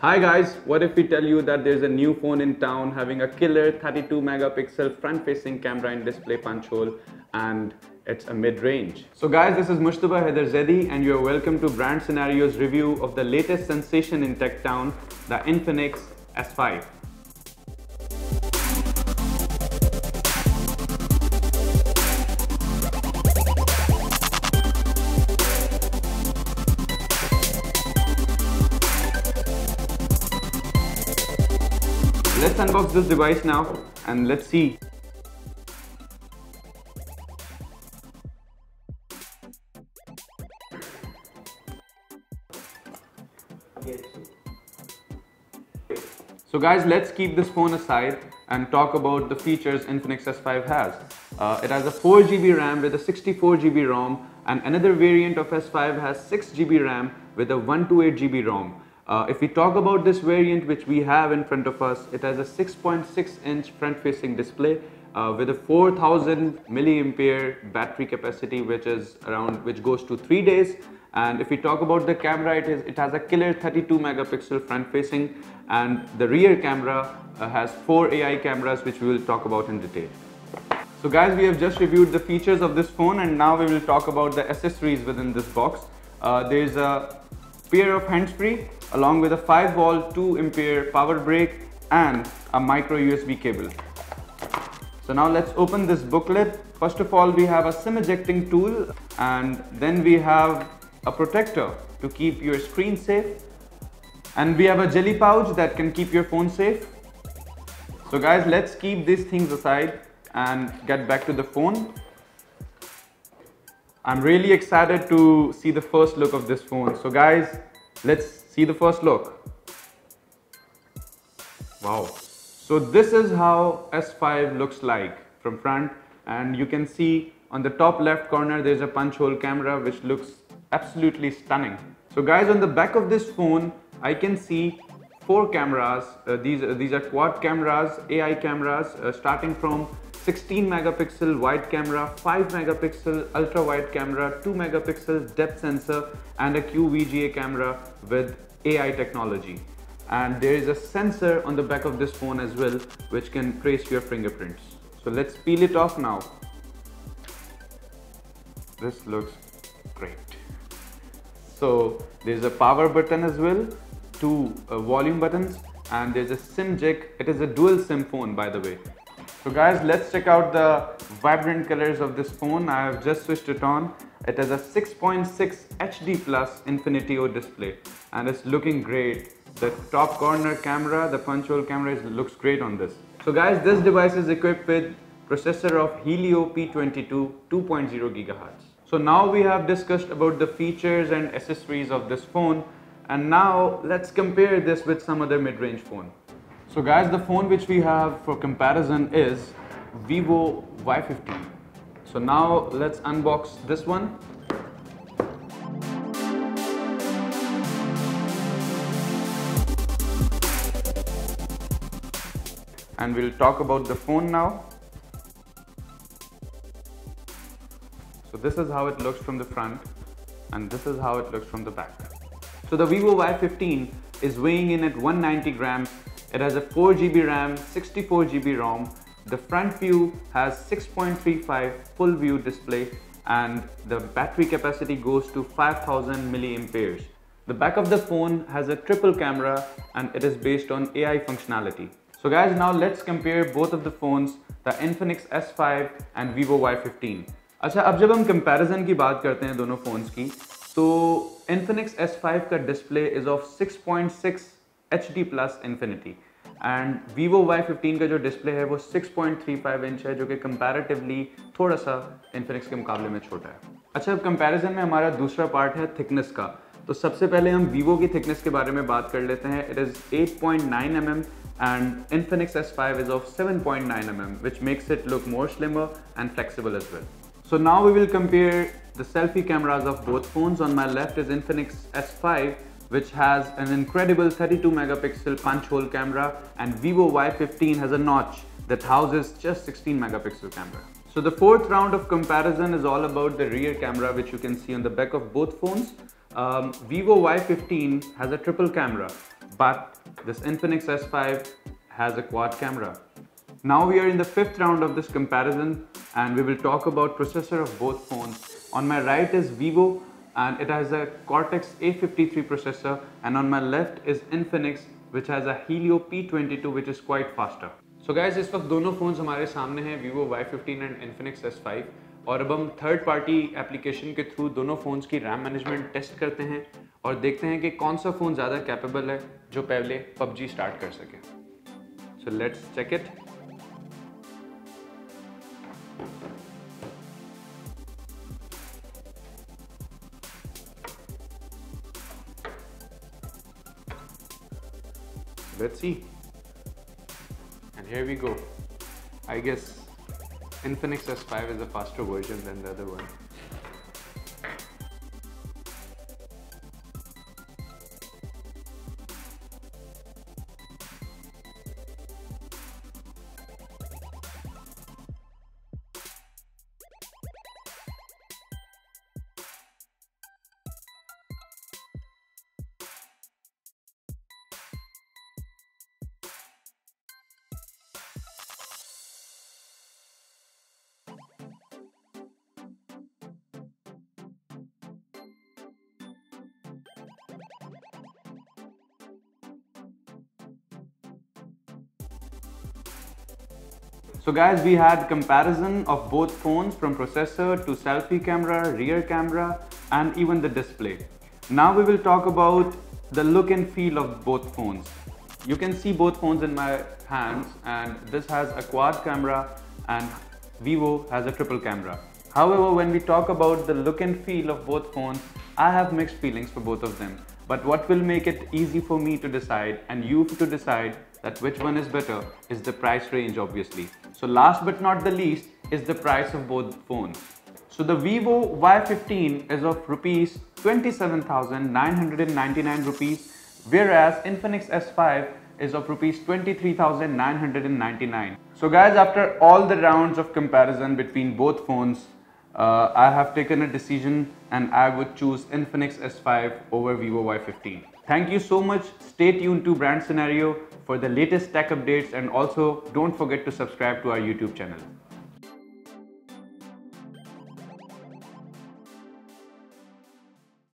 Hi guys, what if we tell you that there's a new phone in town having a killer 32 megapixel front facing camera and display punch hole, and it's a mid-range. So guys, this is Mushtaba Haider Zedi and you are welcome to Brand Scenario's review of the latest sensation in tech town, the Infinix S5. Let's unbox this device now and let's see. So guys, let's keep this phone aside and talk about the features Infinix S5 has. It has a 4GB RAM with a 64GB ROM, and another variant of S5 has 6GB RAM with a 128GB ROM. If we talk about this variant which we have in front of us, it has a 6.6-inch front-facing display with a 4000 milliampere battery capacity, which goes to 3 days. And if we talk about the camera, it has a killer 32 megapixel front-facing, and the rear camera has 4 AI cameras, which we will talk about in detail. So guys, we have just reviewed the features of this phone, and now we will talk about the accessories within this box. There is a pair of hands-free along with a 5-volt 2-ampere power brick and a micro USB cable. So now let's open this booklet. First of all, we have a SIM ejecting tool, and then we have a protector to keep your screen safe, and we have a jelly pouch that can keep your phone safe. So guys, let's keep these things aside and get back to the phone. I'm really excited to see the first look of this phone. So guys, let's see the first look. Wow. So this is how S5 looks like from front, and you can see on the top left corner there's a punch hole camera which looks absolutely stunning. So guys, on the back of this phone I can see 4 cameras. These are quad cameras, AI cameras, starting from 16 megapixel wide camera, 5 megapixel ultra wide camera, 2 megapixel depth sensor, and a QVGA camera with AI technology. And there is a sensor on the back of this phone as well, which can trace your fingerprints. So let's peel it off now. This looks great. So there's a power button as well, 2 volume buttons, and there's a SIM jack. It is a dual SIM phone, by the way. So guys, let's check out the vibrant colors of this phone. I have just switched it on. It has a 6.6 HD Plus Infinity O display, and it's looking great. The top corner camera, the punch hole camera, looks great on this. So guys, this device is equipped with processor of Helio P22 2.0 GHz. So now we have discussed about the features and accessories of this phone, and now let's compare this with some other mid-range phone. So guys, the phone which we have for comparison is Vivo Y15. So now let's unbox this one. And we'll talk about the phone now. So this is how it looks from the front, and this is how it looks from the back. So the Vivo Y15 is weighing in at 190 grams. It has a 4GB RAM, 64GB ROM. The front view has 6.35 full view display, and the battery capacity goes to 5000 milliamperes. The back of the phone has a triple camera, and it is based on AI functionality. So guys, now let's compare both of the phones, the Infinix S5 and Vivo Y15. अच्छा, अब जब हम comparison की बात करते हैं दोनों phones की, तो Infinix S5 का display is of 6.6 HD Plus Infinity, and Vivo Y15 का जो display है वो 6.35 इंच है, जो कि comparatively थोड़ा सा Infinix के मुकाबले में छोटा है. अच्छा, अब comparison में हमारा दूसरा part है thickness का. तो सबसे पहले हम Vivo की thickness के बारे में बात कर लेते हैं. It is 8.9 mm and Infinix S5 is of 7.9 mm, which makes it look more slimmer and flexible as well. So now we will compare the selfie cameras of both phones. On my left is Infinix S5, which has an incredible 32 megapixel punch hole camera, and Vivo Y15 has a notch that houses just 16 megapixel camera. So the fourth round of comparison is all about the rear camera, which you can see on the back of both phones. Vivo Y15 has a triple camera but this Infinix S5 has a quad camera. Now we are in the fifth round of this comparison and we will talk about processor of both phones. On my right is Vivo and it has a Cortex A53 processor, and on my left is Infinix which has a Helio P22 which is quite faster. So guys, इस वक्त दोनों phones हमारे सामने हैं, Vivo Y15 and Infinix S5, और अब हम third party application के थ्रू दोनों फ़ोन्स की रैम मैनेजमेंट टेस्ट करते हैं और देखते हैं कि कौन सा फ़ोन ज़्यादा कैपेबल है जो पहले PUBG स्टार्ट कर सके. So let's check it. Let's see. And here we go. I guess Infinix S5 is a faster version than the other one. So guys, we had comparison of both phones from processor to selfie camera, rear camera and even the display. Now we will talk about the look and feel of both phones. You can see both phones in my hands and this has a quad camera and Vivo has a triple camera. However, when we talk about the look and feel of both phones, I have mixed feelings for both of them. But what will make it easy for me to decide and you to decide that which one is better is the price range, obviously. So last but not the least is the price of both phones. So the Vivo Y15 is of rupees 27,999 rupees, whereas Infinix S5 is of rupees 23,999. So guys, after all the rounds of comparison between both phones, I have taken a decision and I would choose Infinix S5 over Vivo Y15. Thank you so much. Stay tuned to Brand Scenario for the latest tech updates and also don't forget to subscribe to our YouTube channel.